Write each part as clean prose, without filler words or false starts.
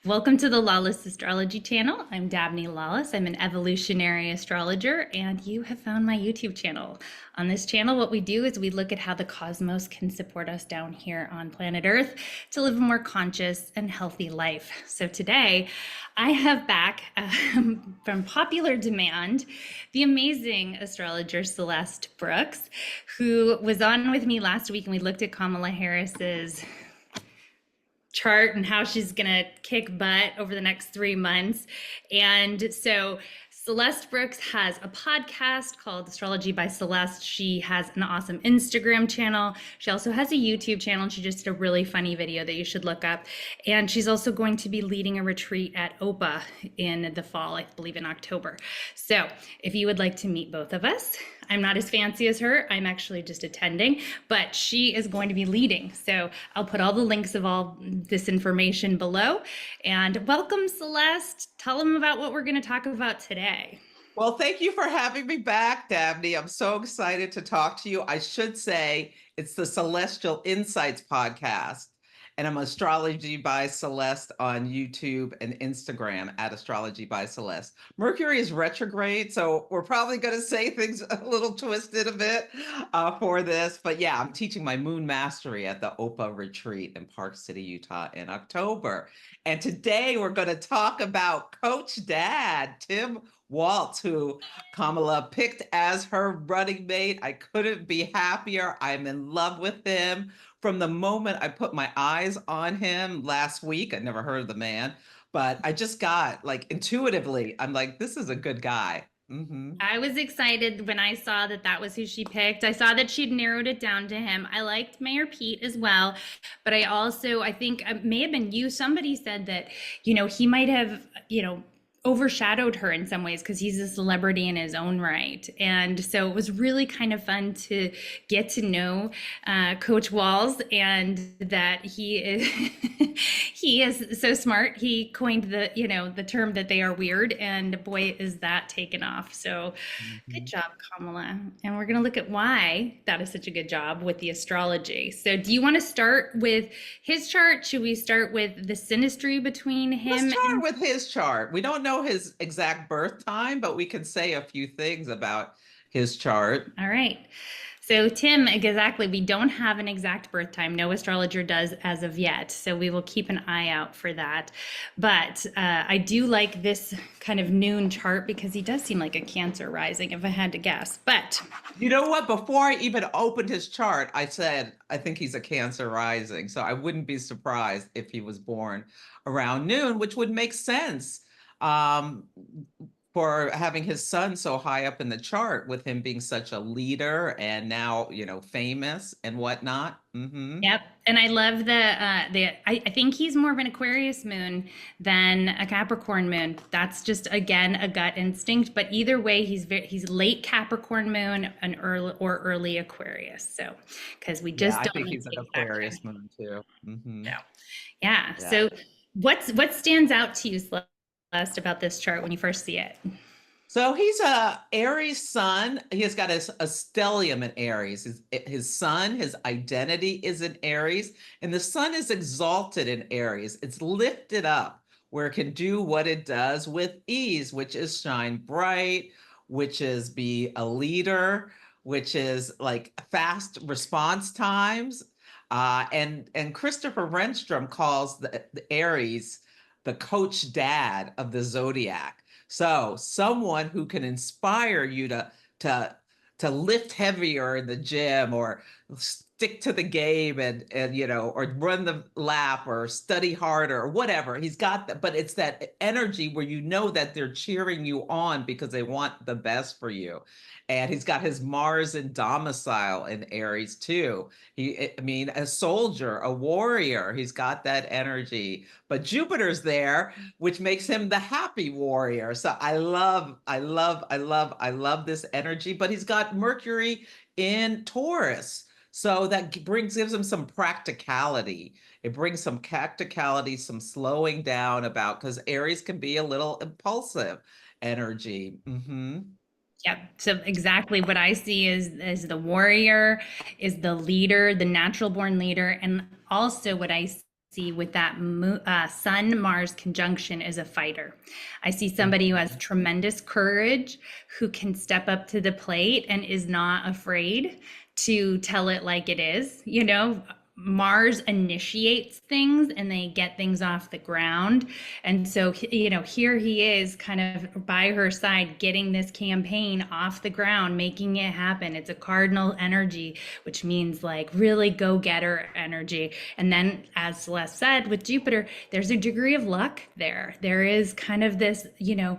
Welcome to the Lawless Astrology channel. I'm Dabney Lawless. I'm an evolutionary astrologer, and you have found my YouTube channel. On this channel, what we do is we look at how the cosmos can support us down here on planet Earth to live a more conscious and healthy life. So today, I have back from popular demand the amazing astrologer Celeste Brooks, who was on with me last week, and we looked at Kamala Harris's chart and how she's going to kick butt over the next 3 months. And so Celeste Brooks has a podcast called Astrology by Celeste. She has an awesome Instagram channel. She also has a YouTube channel. And she just did a really funny video that you should look up. And she's also going to be leading a retreat at OPA in the fall, I believe in October. So if you would like to meet both of us, I'm not as fancy as her. I'm actually just attending, but she is going to be leading. So I'll put all the links of all this information below. And welcome, Celeste. Tell them about what we're going to talk about today. Well, thank you for having me back, Dabney. I'm so excited to talk to you. I should say it's the Celestial Insights podcast, and I'm Astrology by Celeste on YouTube and Instagram at Astrology by Celeste. Mercury is retrograde, so we're probably going to say things a little twisted a bit for this. But yeah, I'm teaching my moon mastery at the OPA retreat in Park City, Utah in October. And today we're going to talk about Coach Dad, Tim Walz, who Kamala picked as her running mate. I couldn't be happier. I'm in love with him. From the moment I put my eyes on him last week, I never heard of the man, but I just got like intuitively, I'm like, this is a good guy. I was excited when I saw that that was who she picked. I saw that she'd narrowed it down to him. I liked Mayor Pete as well, but I think it may have been you. Somebody said that, he might have, overshadowed her in some ways because he's a celebrity in his own right. And so it was really kind of fun to get to know Coach Walz, and that he is he is so smart. He coined the term that they are weird, and boy, is that taken off. So good Mhm. job, Kamala. And we're going to look at why that is such a good job with the astrology. So do you want to start with his chart? Should we start with the synastry between Let's him start and with his chart. We don't know his exact birth time, but we can say a few things about his chart. All right. So, Tim, exactly. We don't have an exact birth time. No astrologer does as of yet. So, we will keep an eye out for that. But I do like this kind of noon chart because he does seem like a Cancer rising, if I had to guess. But You know what? Before I even opened his chart, I said, I think he's a Cancer rising. So I wouldn't be surprised if he was born around noon, which would make sense um, for having his son so high up in the chart, with him being such a leader and now, famous and whatnot. yep. And I love I think he's more of an Aquarius moon than a Capricorn moon. That's just, again, a gut instinct. But either way, he's late Capricorn moon and early Aquarius. So, because we Yeah, just I don't think need he's an the exact time. Aquarius moon too. No. Yeah. Yeah. So what stands out to you, Celeste, about this chart when you first see it? So he's a Aries sun. He has got a stellium in Aries. His sun, his identity is in Aries, and the sun is exalted in Aries. It's lifted up where it can do what it does with ease, which is shine bright, which is be a leader, which is like fast response times. And Christopher Renstrom calls the Aries the coach dad of the zodiac. So someone who can inspire you to to lift heavier in the gym, or stick to the game, and or run the lap or study harder or whatever. He's got that, but it's that energy where you know that they're cheering you on because they want the best for you. And he's got his Mars in domicile in Aries too. I mean, a soldier, a warrior, he's got that energy. But Jupiter's there, which makes him the happy warrior. So I love this energy. But he's got Mercury in Taurus. So that gives him some practicality. It brings some practicality, some slowing down about, because Aries can be a little impulsive energy. Yep. So exactly what I see is the warrior, is the leader, the natural born leader, and also what I see with that Sun Mars conjunction is a fighter. I see somebody who has tremendous courage, who can step up to the plate and is not afraid to tell it like it is. You know, Mars initiates things and they get things off the ground. And so, you know, here he is kind of by her side, getting this campaign off the ground, making it happen. It's a cardinal energy, which means like really go getter energy. And then, as Celeste said, with Jupiter, there's a degree of luck there. There is kind of this, you know,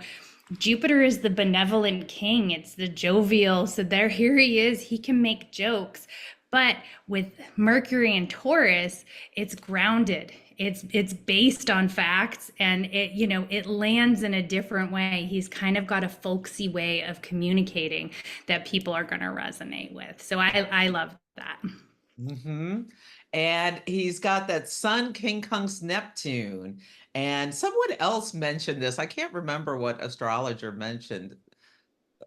Jupiter is the benevolent king. It's the jovial. So here he is. He can make jokes. But with Mercury and Taurus, it's grounded. It's based on facts, and it lands in a different way. He's kind of got a folksy way of communicating that people are going to resonate with. So I love that. Mm-hmm. And he's got that Sun Quincunx Neptune. And someone else mentioned this. I can't remember what astrologer mentioned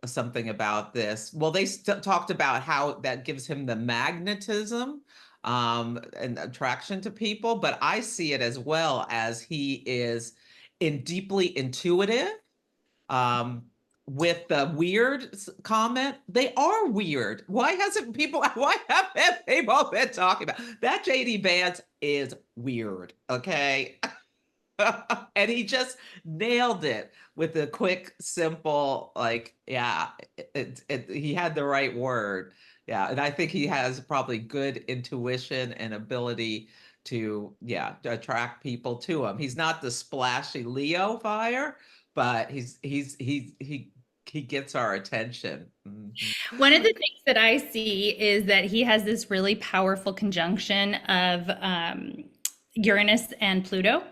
something about this. Well, they talked about how that gives him the magnetism and attraction to people, but I see it as well as he is deeply intuitive. With the weird comment, they are weird. Why haven't people been talking about that? JD Vance is weird, okay? And he just nailed it with a quick, simple, like, yeah, he had the right word. Yeah, and I think he has probably good intuition and ability to attract people to him. He's not the splashy Leo fire, but he gets our attention. Mm-hmm. One of the things that I see is that he has this really powerful conjunction of Uranus and Pluto.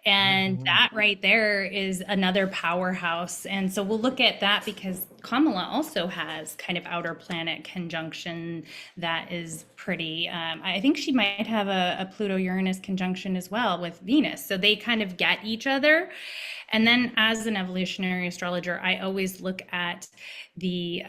And that right there is another powerhouse. And so we'll look at that because Kamala also has kind of outer planet conjunction that is pretty, I think she might have a Pluto-Uranus conjunction as well with Venus. So they kind of get each other. And then as an evolutionary astrologer, I always look at the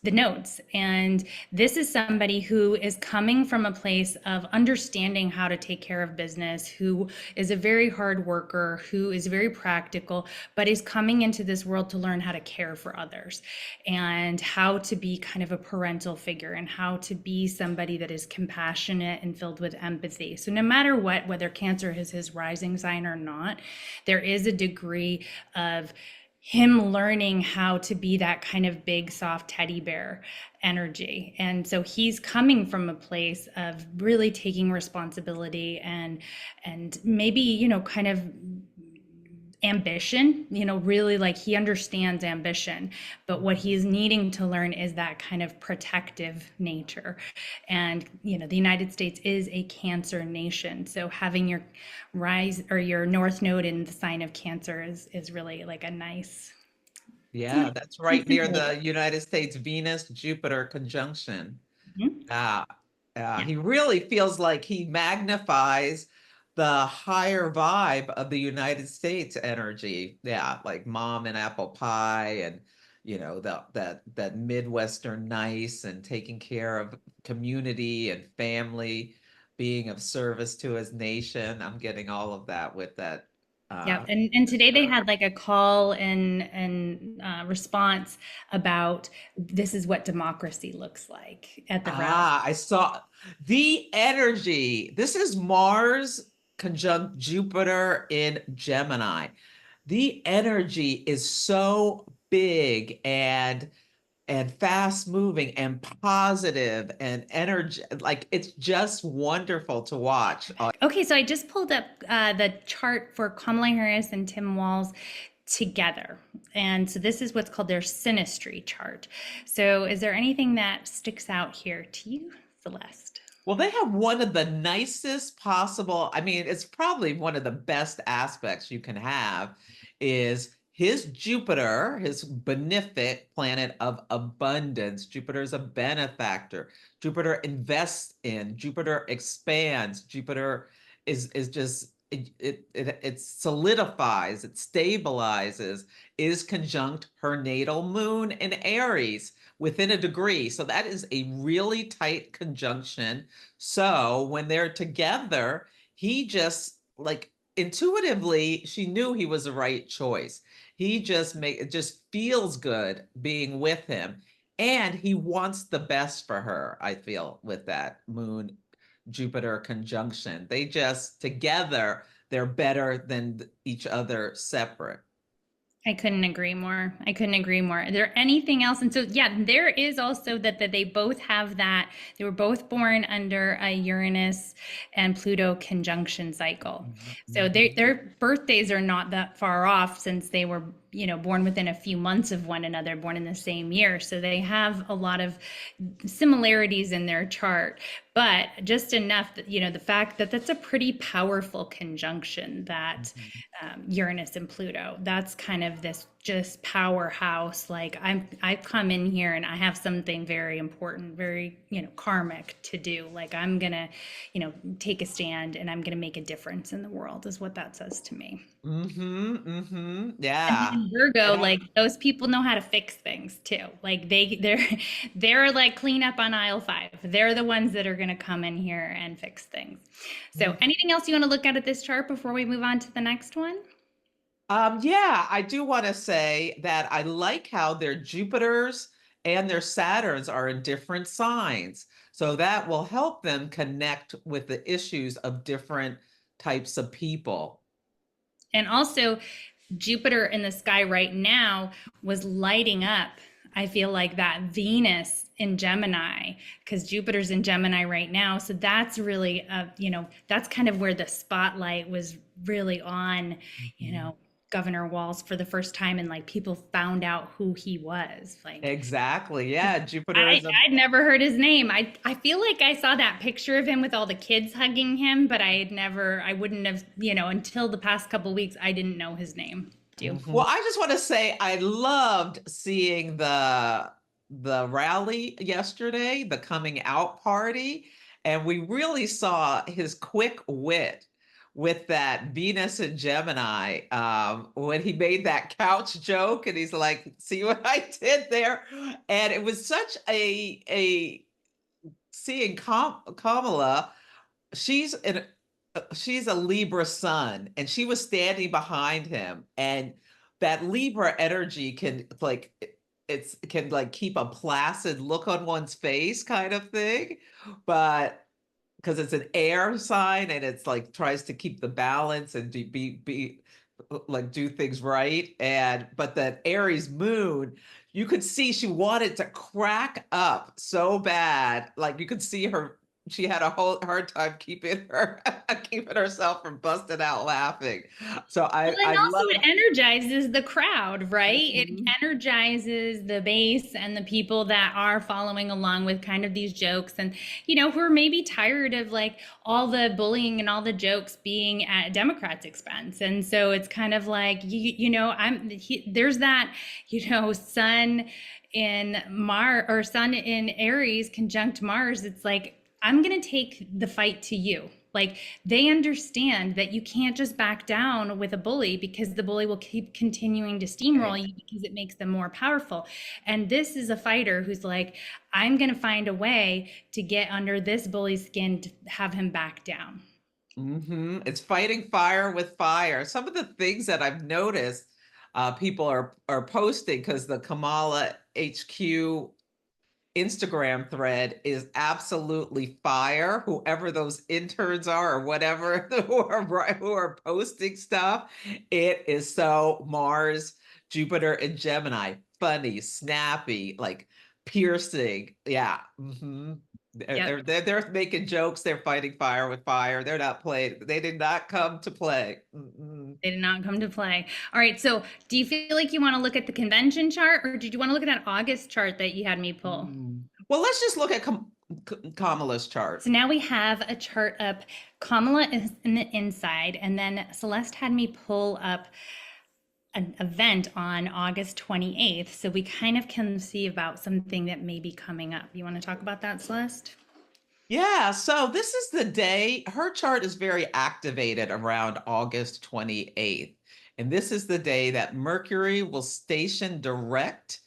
nodes. And this is somebody who is coming from a place of understanding how to take care of business, who is a very hard worker, who is very practical, but is coming into this world to learn how to care for others and how to be kind of a parental figure and how to be somebody that is compassionate and filled with empathy. So no matter what, whether Cancer is his rising sign or not, there is a degree of him learning how to be that kind of big, soft teddy bear energy. And so he's coming from a place of really taking responsibility and maybe, you know, kind of ambition, you know, really like he understands ambition, but what he's needing to learn is that kind of protective nature. And, you know, the United States is a Cancer nation. So having your rise or your North Node in the sign of Cancer is really like a nice. Yeah, that's right near the United States Venus Jupiter conjunction. Mm-hmm. Yeah. He really feels like he magnifies the higher vibe of the United States energy. Yeah, like mom and apple pie and you know that Midwestern nice and taking care of community and family, being of service to his nation. I'm getting all of that with that. Yeah, and today they had like a call and response about this is what democracy looks like at the rally. I saw the energy. This is Mars conjunct Jupiter in Gemini. The energy is so big and fast moving and positive and energy, like it's just wonderful to watch. Okay, so I just pulled up the chart for Kamala Harris and Tim Walz together. And so this is what's called their synastry chart. So is there anything that sticks out here to you, Celeste? Well, they have one of the nicest possible, I mean, it's probably one of the best aspects you can have is his Jupiter, his benefic planet of abundance. Jupiter is a benefactor. Jupiter invests in, Jupiter expands. Jupiter is just, it solidifies, it stabilizes, is conjunct her natal moon in Aries within a degree. So that is a really tight conjunction. So when they're together, he just like intuitively, she knew he was the right choice. He it just feels good being with him. And he wants the best for her, I feel, with that Moon Jupiter conjunction. They just together, they're better than each other separate. I couldn't agree more. I couldn't agree more. Is there anything else? And so, yeah, there is also that they both have that. They were both born under a Uranus and Pluto conjunction cycle. So Mhm. their birthdays are not that far off since they were, born within a few months of one another, born in the same year. So they have a lot of similarities in their chart, but just enough that, the fact that that's a pretty powerful conjunction, that Mhm. Uranus and Pluto. That's kind of this just powerhouse. Like I've come in here and I have something very important, very, karmic to do. Like I'm gonna, take a stand and I'm gonna make a difference in the world is what that says to me. And Yeah. then Virgo, And I like those people know how to fix things too. Like they're like clean up on aisle 5. They're the ones that are gonna come in here and fix things. So mhm. anything else you want to look at this chart before we move on to the next one? Yeah, I do want to say that I like how their Jupiters and their Saturns are in different signs. So that will help them connect with the issues of different types of people. And also, Jupiter in the sky right now was lighting up. I feel like that Venus in Gemini, because Jupiter's in Gemini right now. So that's really, that's kind of where the spotlight was really on, you Mhm. know, Governor Walz for the first time, and like people found out who he was. Like, Exactly. Yeah, Jupiter I is a I'd never heard his name. I feel like I saw that picture of him with all the kids hugging him, but I wouldn't have, until the past couple weeks, I didn't know his name. Do you? Well, I just want to say I loved seeing the rally yesterday, the coming out party, and we really saw his quick wit with that Venus and Gemini when he made that couch joke and he's like, "See what I did there?" And it was such a seeing Kamala. She's an she's a Libra sun, and she was standing behind him, and that Libra energy can like it's can like keep a placid look on one's face kind of thing, but because it's an air sign and it's like tries to keep the balance and be like do things right, and but that Aries moon, you could see she wanted to crack up so bad, like you could see her, she had a whole hard time keeping her keeping herself from busting out laughing. So Well, and I also love. it energizes the crowd, right? It Mhm. energizes the base and the people that are following along with kind of these jokes, and, who are maybe tired of like all the bullying and all the jokes being at Democrats' expense. And so it's kind of like, there's that, sun in Mars or sun in Aries conjunct Mars. It's like, I'm going to take the fight to you. Like they understand that you can't just back down with a bully, because the bully will keep continuing to steamroll you because it makes them more powerful. And this is a fighter who's like, I'm going to find a way to get under this bully's skin to have him back down. It's fighting fire with fire. Some of the things that I've noticed people are posting because the Kamala HQ Instagram thread is absolutely fire. Whoever those interns are or whatever who are posting stuff, it is so Mars, Jupiter, and Gemini. Funny, snappy, like piercing. Yeah. Yep. They're making jokes. They're fighting fire with fire. They're not playing. They did not come to play. They did not come to play. All right. So do you feel like you want to look at the convention chart, or did you want to look at that August chart that you had me pull? Well, let's just look at Kamala's chart. So now we have a chart up. Kamala is in the inside, and then Celeste had me pull up an event on August 28th. So we kind of can see about something that may be coming up. You want to talk about that, Celeste? Yeah, so this is the day her chart is very activated around August 28th. And this is the day that Mercury will station direct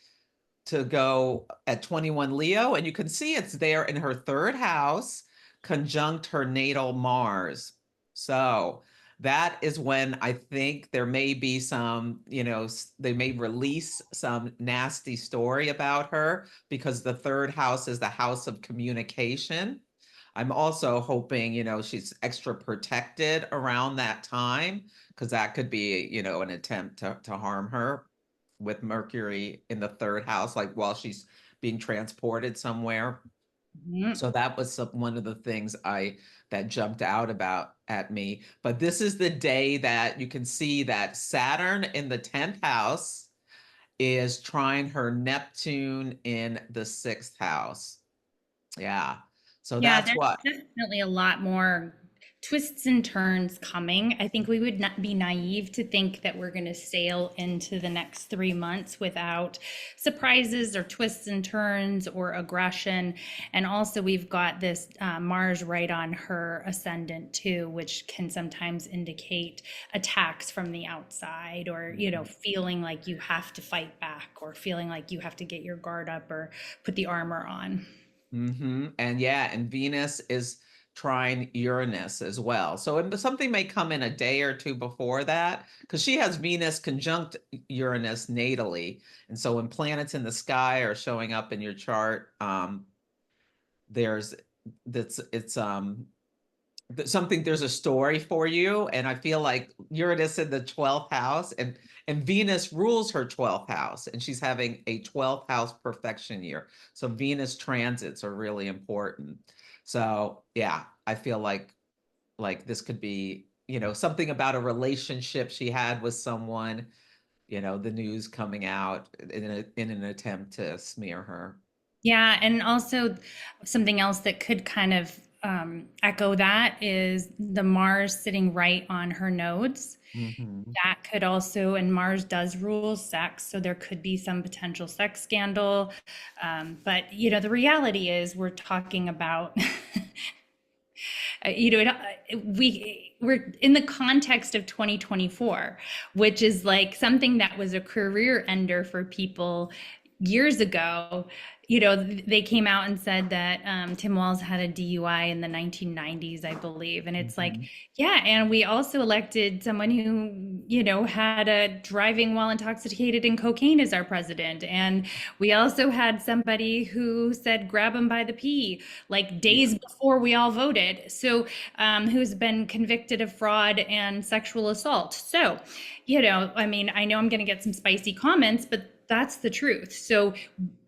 to go at 21 Leo. And you can see it's there in her third house, conjunct her natal Mars. So that is when I think there may be some, they may release some nasty story about her because the third house is the house of communication. I'm also hoping, she's extra protected around that time because that could be, an attempt to harm her with Mercury in the third house, like while she's being transported somewhere. Mhm. So that was one of the things that jumped out about at me. But this is the day that you can see that Saturn in the 10th house is trying her Neptune in the 6th house. Yeah. So Yeah, that's there's what. definitely a lot more twists and turns coming. I think we would not be naive to think that we're going to sail into the next 3 months without surprises or twists and turns or aggression. And also, we've got this Mars right on her ascendant too, which can sometimes indicate attacks from the outside, or feeling like you have to fight back, or feeling like you have to get your guard up or put the armor on. And yeah, and Venus is trying Uranus as well. So something may come in a day or two before that because she has Venus conjunct Uranus natally. And so when planets in the sky are showing up in your chart, there's that's it's something, there's a story for you. And I feel like Uranus in the 12th house, and Venus rules her 12th house, and she's having a 12th house perfection year. So Venus transits are really important. So yeah, I feel like this could be, something about a relationship she had with someone, the news coming out in an attempt to smear her. Yeah, and also something else that could kind of echo that is the Mars sitting right on her nodes. Hmm. That could also, and Mars does rule sex, so there could be some potential sex scandal. But the reality is, we're talking about we're in the context of 2024, which is like something that was a career ender for people years ago. They came out and said that Tim Walz had a DUI in the 1990s, I believe. And it's like, Hmm. yeah. And we also elected someone who, had a driving while intoxicated in cocaine as our president. And we also had somebody who said, grab him by the pee, like Yeah. days before we all voted. So, who's been convicted of fraud and sexual assault. So, I mean, I know I'm going to get some spicy comments, but that's the truth. So,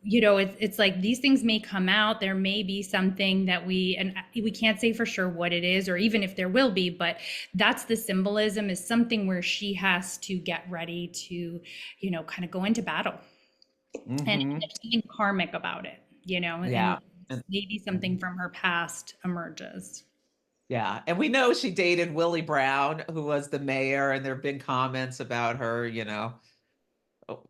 it's like these things may come out. There may be something that and we can't say for sure what it is, or even if there will be, but that's the symbolism, is something where she has to get ready to, kind of go into battle. And Hmm. there's something karmic about it, and Yeah. And maybe something mhm. from her past emerges. Yeah, and we know she dated Willie Brown, who was the mayor, and there have been comments about her,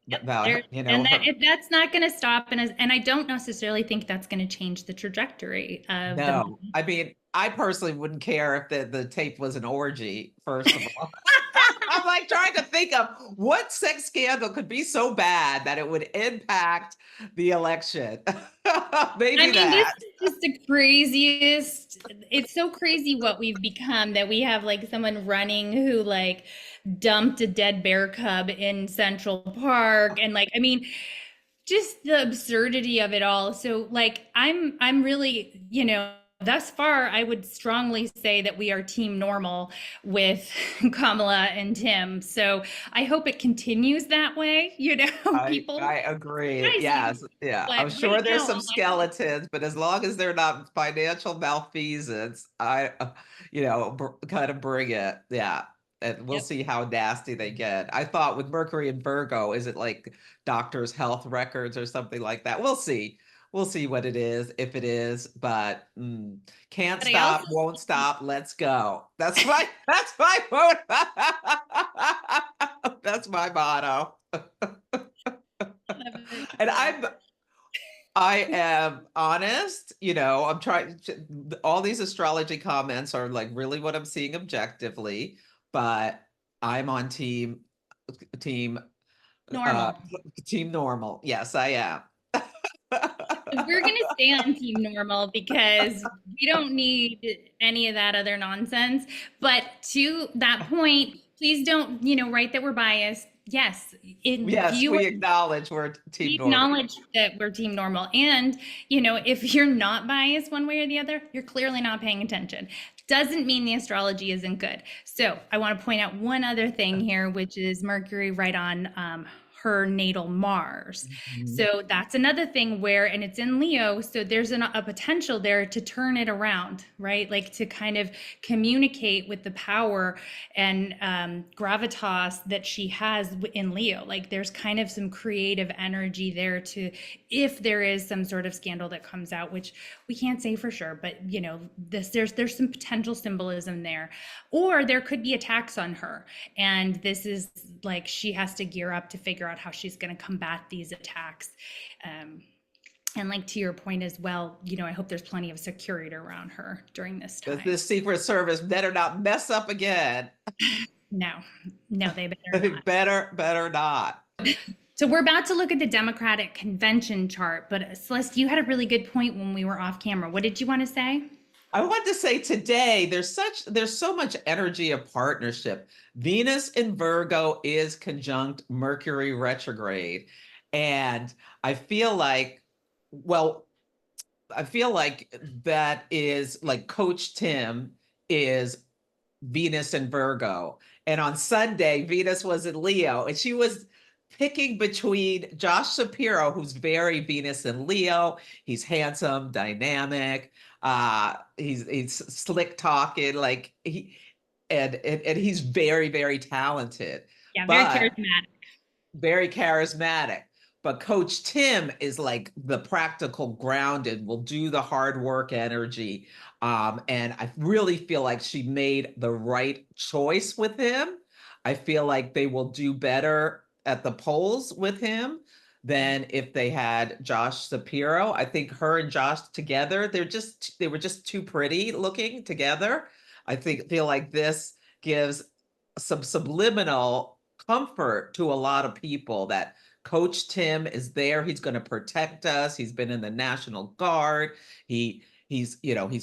Yep. about There, her, and her. that's not going to stop. And I don't necessarily think that's going to change the trajectory of the No, I mean, I personally wouldn't care if the tape was an orgy, first of all. I'm like trying to think of what sex scandal could be so bad that it would impact the election. I Maybe mean, this that. is just the craziest. It's so crazy what we've become, that we have like someone running who like dumped a dead bear cub in Central Park. And like, I mean, just the absurdity of it all. So like, I'm really, thus far, I would strongly say that we are team normal with Kamala and Tim. So I hope it continues that way. People I agree. crazy, Yes, yeah. but I'm right sure there's now, some skeletons, but as long as they're not financial malfeasance, kind of bring it. Yeah. And we'll yep. see how nasty they get. I thought with Mercury and Virgo, is it like doctors' health records or something like that? We'll see. We'll see what it is, if it is, but can't But I also stop, won't stop, let's go. That's my vote. That's my motto. love it. And Yeah. I am honest, I'm trying all these astrology comments are like really what I'm seeing objectively, but I'm on team uh Normal. team normal. Yes, I am. We're going to stay on team normal because we don't need any of that other nonsense. But to that point, please don't, write that we're biased. Yes, in Yes, view, we acknowledge we're team we normal. acknowledge that we're team normal. And, if you're not biased one way or the other, you're clearly not paying attention. Doesn't mean the astrology isn't good. So I want to point out one other thing here, which is Mercury right on her natal Mars. Mhm. So that's another thing where, and it's in Leo, so there's a potential there to turn it around, right? Like to kind of communicate with the power and gravitas that she has in Leo. Like there's kind of some creative energy there to, if there is some sort of scandal that comes out, which we can't say for sure, but there's some potential symbolism there, or there could be attacks on her, and this is like she has to gear up to figure out how she's going to combat these attacks. Um, and like to your point as well, I hope there's plenty of security around her during this time. This Secret Service better not mess up again. No, no, they better not. Better not. So we're about to look at the Democratic convention chart, but Celeste, you had a really good point when we were off camera. What did you want to say? I want to say today there's so much energy of partnership. Venus in Virgo is conjunct Mercury retrograde. And I feel like, well, I feel like that is like Coach Tim is Venus and Virgo. And on Sunday, Venus was in Leo, and she was picking between Josh Shapiro, who's very Venus and Leo. He's handsome, dynamic. He's slick talking, like and he's very, very talented. Yeah, very But charismatic. very charismatic. But Coach Tim is like the practical, grounded, will do the hard work energy. And I really feel like she made the right choice with him. I feel like they will do better at the polls with him than if they had Josh Shapiro. I think her and Josh together, they were just too pretty looking together. Feel like this gives some subliminal comfort to a lot of people that Coach Tim is there. He's going to protect us. He's been in the National Guard. He's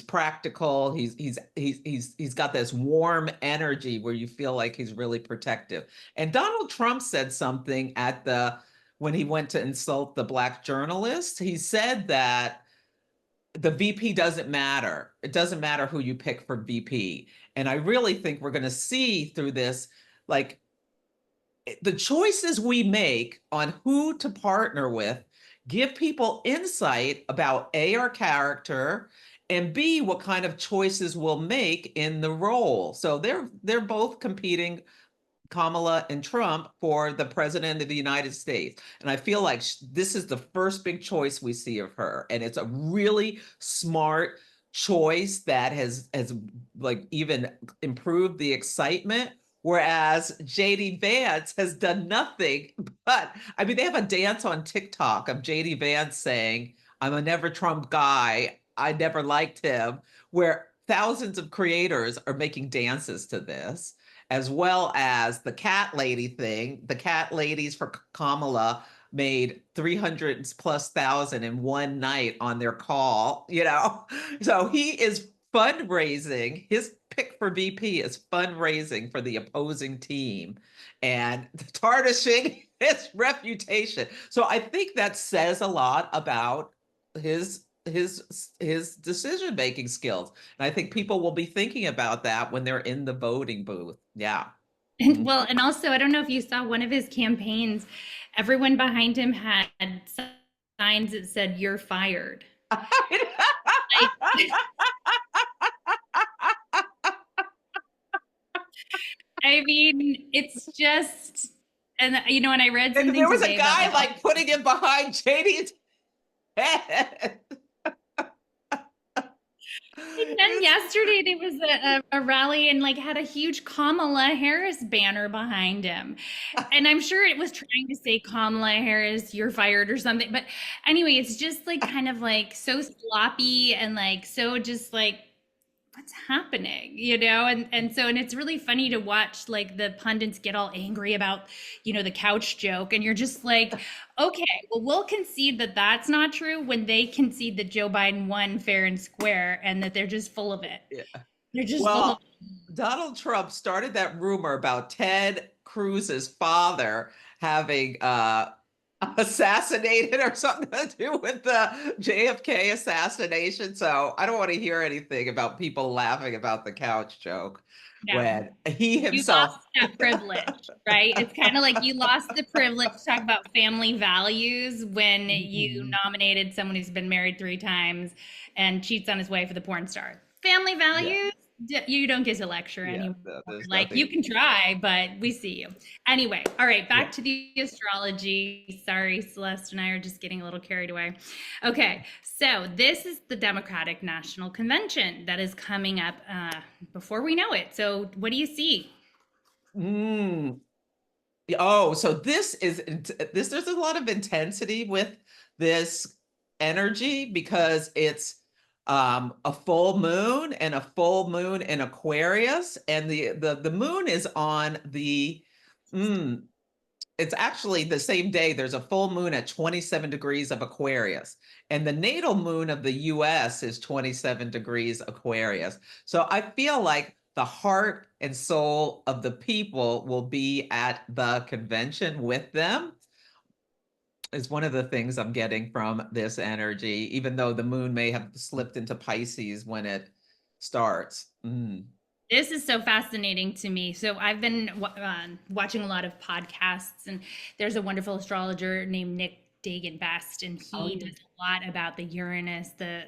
practical. He's got this warm energy where you feel like he's really protective. And Donald Trump said something when he went to insult the Black journalist. He said that the VP doesn't matter. It doesn't matter who you pick for VP. And I really think we're going to see through this, like, the choices we make on who to partner with give people insight about A, our character, and B, what kind of choices we'll make in the role. So they're both competing, Kamala and Trump, for the president of the United States. And I feel like this is the first big choice we see of her. And it's a really smart choice that has like even improved the excitement. Whereas JD Vance has done nothing but, I mean, they have a dance on TikTok of JD Vance saying, "I'm a never Trump guy. I never liked him," where thousands of creators are making dances to this, as well as the cat lady thing. The cat ladies for Kamala made 300 plus thousand in one night on their call, So he is fundraising. His pick for VP is fundraising for the opposing team and tarnishing his reputation. So I think that says a lot about his decision making skills. And I think people will be thinking about that when they're in the voting booth. Yeah. And, well, and also, I don't know if you saw one of his campaigns, everyone behind him had signs that said, "You're fired." Like, I mean, it's just, and and I read something there was today a guy about like putting it behind JD's head. And then yesterday there was a rally and like had a huge Kamala Harris banner behind him. And I'm sure it was trying to say, "Kamala Harris, you're fired," or something. But anyway, it's just like kind of like so sloppy and like so just like what's happening, and it's really funny to watch like the pundits get all angry about the couch joke, and you're just like, okay, well, we'll concede that that's not true when they concede that Joe Biden won fair and square, and that they're just full of it. Yeah. They're just full of Well, Donald Trump started that rumor about Ted Cruz's father having assassinated or something to do with the JFK assassination. So I don't want to hear anything about people laughing about the couch joke no. when he You himself. lost that privilege, right? It's kind of like you lost the privilege to talk about family values when you Mhm. nominated someone who's been married 3 times and cheats on his wife with a porn star. Family Yeah, values, you don't get to lecture yeah, anymore. no, there's Like you nothing. can try, but we see you. Anyway, all right, Yeah. back to the astrology. Sorry, Celeste and I are just getting a little carried away. Okay, so this is the Democratic National Convention that is coming up before we know it. So, what do you see? Mm. Oh, so this, there's a lot of intensity with this energy because it's a full moon and a full moon in Aquarius, and the moon is on the mm, it's actually the same day. There's a full moon at 27 degrees of Aquarius, and the natal moon of the US is 27 degrees Aquarius. So I feel like the heart and soul of the people will be at the convention with them, is one of the things I'm getting from this energy, even though the moon may have slipped into Pisces when it starts. This is so fascinating to me. So I've been watching a lot of podcasts, and there's a wonderful astrologer named Nick Dagan Best, and Oh, he yeah. does a lot about the Uranus, the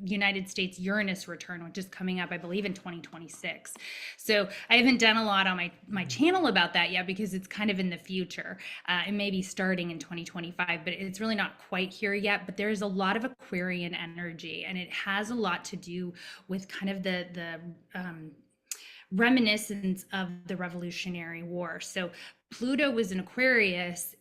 United States Uranus return, which is coming up, I believe, in 2026. So I haven't done a lot on my channel about that yet because it's kind of in the future. It may be starting in 2025, but it's really not quite here yet. But there's a lot of Aquarian energy, and it has a lot to do with kind of the reminiscence of the Revolutionary War. So Pluto was in Aquarius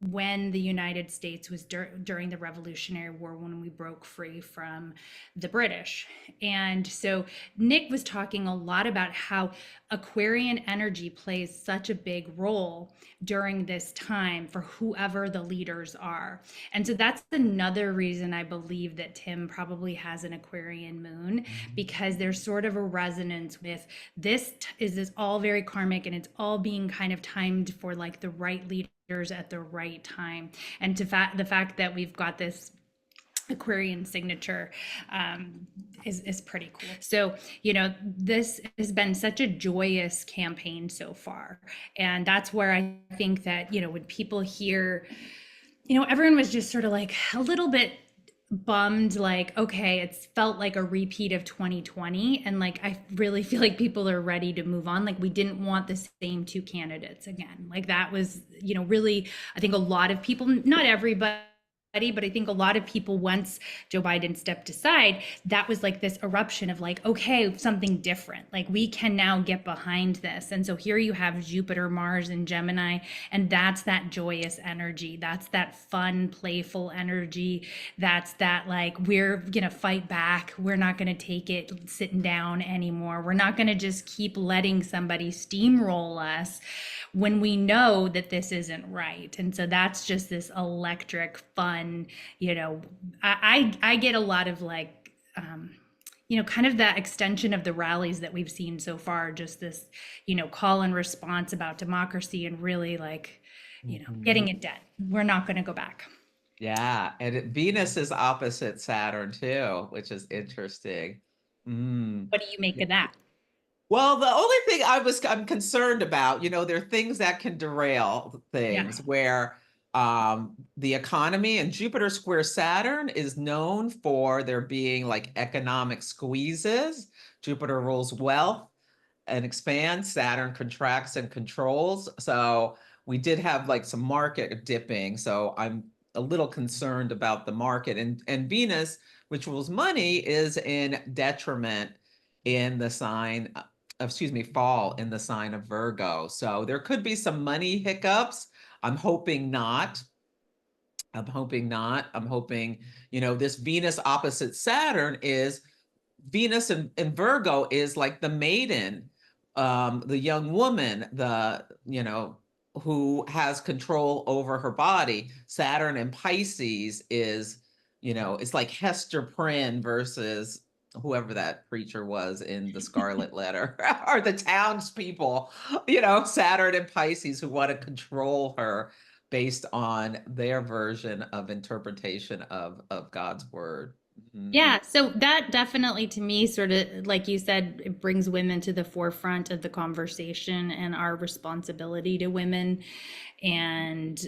when the United States was during the Revolutionary War, when we broke free from the British. And so Nick was talking a lot about how Aquarian energy plays such a big role during this time for whoever the leaders are. And so that's another reason I believe that Tim probably has an Aquarian moon, because there's sort of a resonance with this all very karmic, and it's all being kind of timed for like the right leaders at the right time. And the fact that we've got this Aquarian signature is pretty cool. So, this has been such a joyous campaign so far. And that's where I think that, when people hear, everyone was just sort of like a little bit bummed, like, okay, it's felt like a repeat of 2020. And like, I really feel like people are ready to move on. Like, we didn't want the same two candidates again. Like, that was, really, I think a lot of people, not everybody, but I think a lot of people, once Joe Biden stepped aside, that was like this eruption of like, okay, something different. Like, we can now get behind this. And so here you have Jupiter, Mars, and Gemini, and that's that joyous energy. That's that fun, playful energy. That's that like, we're going to fight back. We're not going to take it sitting down anymore. We're not going to just keep letting somebody steamroll us when we know that this isn't right. And so that's just this electric, fun, I get a lot of like, kind of that extension of the rallies that we've seen so far, just this, call and response about democracy, and really like, getting it done. We're not going to go back. Yeah, and Venus is opposite Saturn too, which is interesting. Mm. What do you make of that? Well, the only thing I'm concerned about, there are things that can derail Yeah. things where the economy, and Jupiter square Saturn is known for there being like economic squeezes. Jupiter rules wealth and expands, Saturn contracts and controls. So we did have like some market dipping. So I'm a little concerned about the market. And Venus, which rules money, is in detriment in the sign, excuse me, fall in the sign of Virgo. So there could be some money hiccups. I'm hoping not. I'm hoping not. I'm hoping, this Venus opposite Saturn is Venus in Virgo is like the maiden, the young woman, the, who has control over her body. Saturn in Pisces is, it's like Hester Prynne versus whoever that preacher was in the Scarlet Letter, or the townspeople, Saturn and Pisces who want to control her based on their version of interpretation of God's word. Mhm. Yeah, so that definitely to me sort of like you said, it brings women to the forefront of the conversation and our responsibility to women and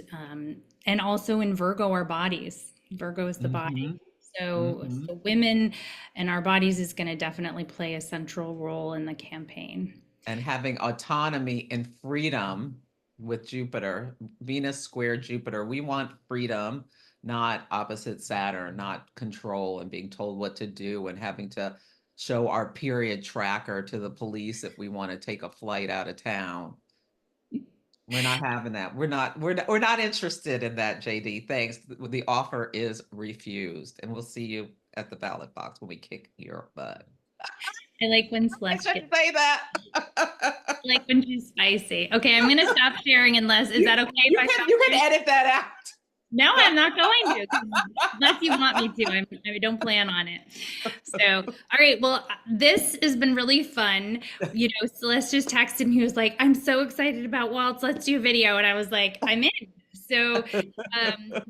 also in Virgo our bodies. Virgo is the body. Mhm. So Mhm. women and our bodies is going to definitely play a central role in the campaign. And having autonomy and freedom with Jupiter, Venus square Jupiter. We want freedom, not opposite Saturn, not control and being told what to do and having to show our period tracker to the police if we want to take a flight out of town. We're not having that. We're not interested in that, JD. Thanks. The offer is refused. And we'll see you at the ballot box when we kick your butt. I like when I Celeste gets shouldn't say that. like when she's spicy. Okay, I'm gonna stop sharing unless is that okay if You I can stop you can sharing? edit that out. No, I'm not going to, unless you want me to. I don't plan on it. So, all right. Well, this has been really fun. Celeste just texted me. He was like, "I'm so excited about Waltz. Let's do a video." And I was like, "I'm in." So, um,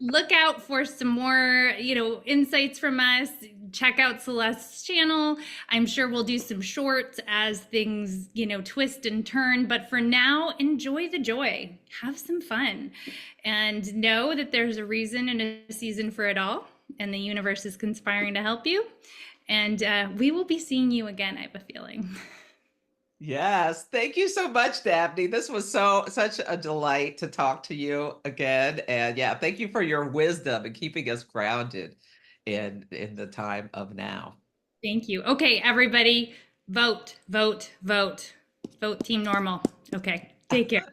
look out for some more, insights from us. Check out Celeste's channel. I'm sure we'll do some shorts as things, twist and turn. But for now, enjoy the joy. Have some fun. And know that there's a reason and a season for it all. And the universe is conspiring to help you. And we will be seeing you again, I have a feeling. Yes, thank you so much, Dabney. This was such a delight to talk to you again. And yeah, thank you for your wisdom and keeping us grounded in the time of now. Thank you. Okay, everybody, vote, vote, vote. Vote Team Normal. Okay, take care.